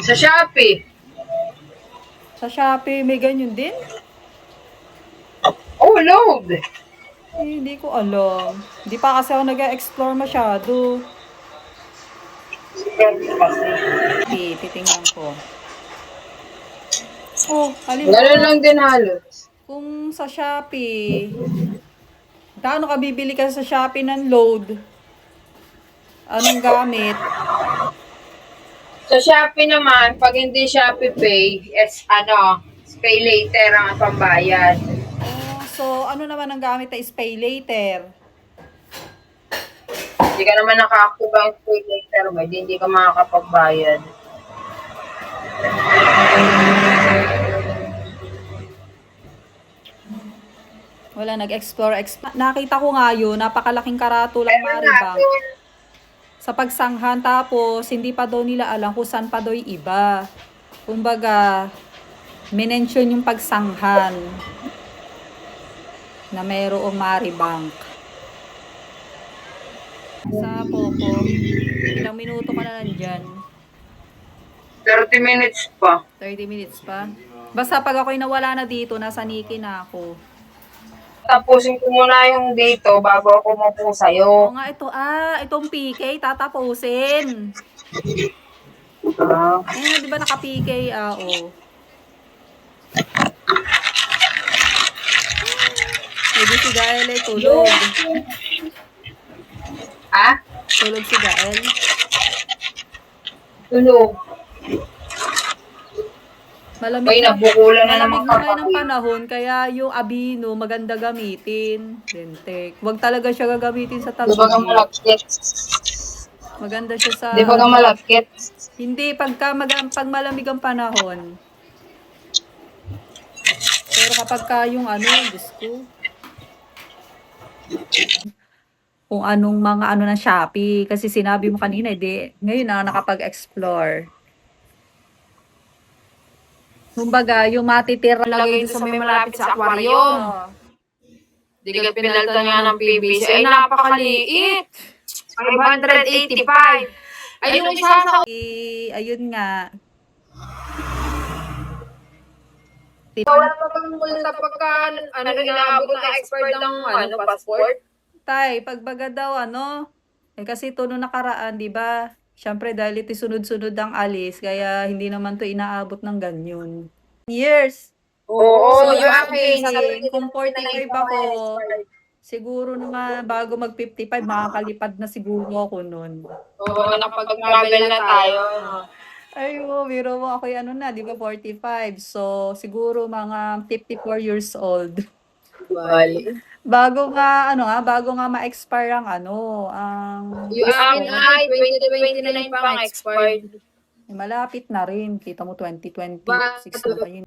Sa Shopee. Sa Shopee, may ganyan din? Oh, load. Hindi ko alam. Hindi pa kasi ako nag-explore masyado. Titingnan ko. Oh, Ganun halimbawa, lang din halos. kung sa Shopee, gaano ka bibili ka sa Shopee ng load? Anong gamit? Sa Shopee naman, pag hindi Shopee Pay, pay later ang pambayad. Oh, so ano naman ang gamit na pay later? Hindi ka naman naka-active ang pay later mo, hindi ka makakapagbayad. Wala, nag-explore. Nakita ko nga yun, napakalaking karatulang Maribank. Sa pagsanghan, tapos hindi pa daw nila alam kung saan pa daw yung iba. Kumbaga, minention yung pagsanghan na mayroong Maribank. Sa Poco, ilang minuto ka na nandyan? 30 minutes pa. 30 minutes pa? Basta pag ako'y nawala na dito, nasa Niki na ako. Tapusin ko muna yung dito bago ako mapo sa'yo. Oo nga, itong PK, tatapusin. Ayun, di ba naka-PK? Oo. Pwede si Gael ay tulog. Ha? Tulog si Gael. Tulog. Malamig na naman ngayon ang panahon, kaya yung Abino maganda gamitin. Dentek. Huwag talaga siya gagamitin sa Di ba ka tagig. malapkit? Maganda siya sa... Di ba ka malapkit? Hindi, pag malamig ang panahon. Pero kapag ka yung Diyos ko, kung anong mga ng Shopee. Kasi sinabi mo kanina, ngayon na nakapag-explore. Kumbaga, yung matitira Lagay ito sa may malapit sa aquarium. Di ka pinalta nga ng PVC. Ay, napakaliit. 585. Ay, yung isa sa... ayun nga. Wala pa bang multa pagka inaabot ng expert ng passport? Tay, pagbaga daw kasi ito nung nakaraan, di ba? Siyempre dahil ito sunod-sunod ang alis, kaya hindi naman to inaabot ng ganyan. Years. Oo, So, yung akin, akin, kung 45 ako, siguro naman bago mag 55, makakalipad na siguro ako nun. Oo, nakapag-travel na tayo. Ay, biro mo ako di ba 45? So, siguro mga 54 years old. Bali. Bago nga ma-expire ang Yung akin ay 2029 pa ang expired. malapit na rin. Kita mo 2026 na pa yun.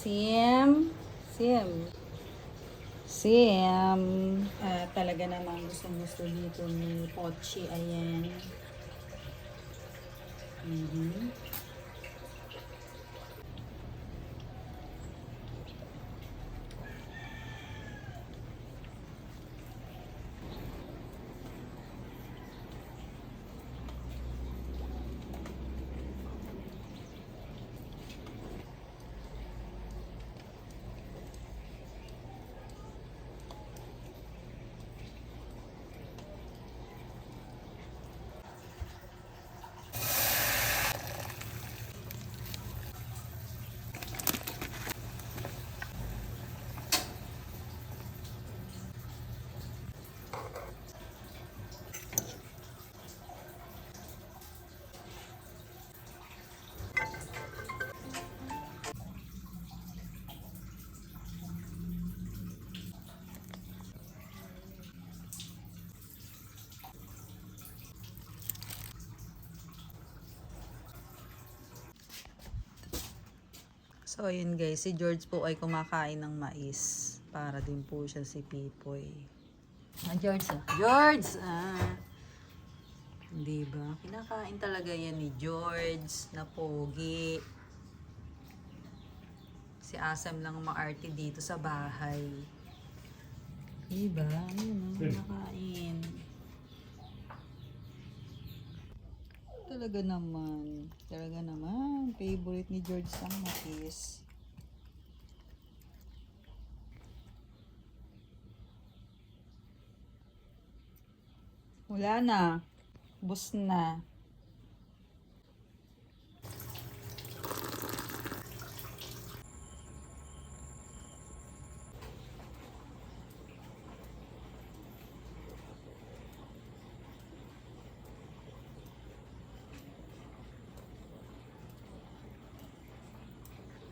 Sim. Talaga namang gusto dito ni Pochi. Ayan. So, ayun guys, si George po ay kumakain ng mais. Para din po siya si Pipoy. George. Di ba? Kinakain talaga yan ni George na pogi. Si Asam lang maarte dito sa bahay. Di ba? Ayun, kinakain. Talaga naman, favorite ni George ang mais. Wala na. Bus na.